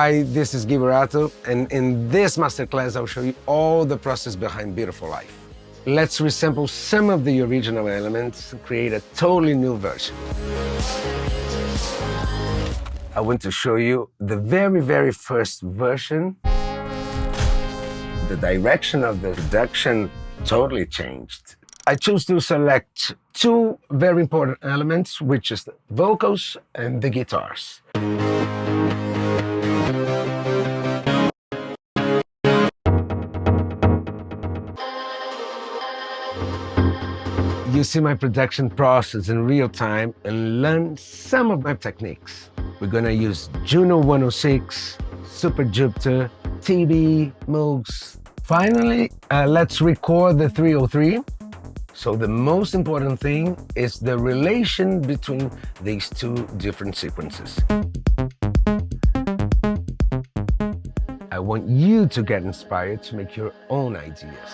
Hi, this is Gui Boratto, and in this masterclass, I'll show you all the process behind Beautiful Life. Let's resample some of the original elements and create a totally new version. I want to show you the very first version. The direction of the production totally changed. I chose to select two very important elements, which is the vocals and the guitars. You see my production process in real time and learn some of my techniques. We're gonna use Juno 106, Super Jupiter, TB, Moogs. Finally, let's record the 303. So the most important thing is the relation between these two different sequences. I want you to get inspired to make your own ideas.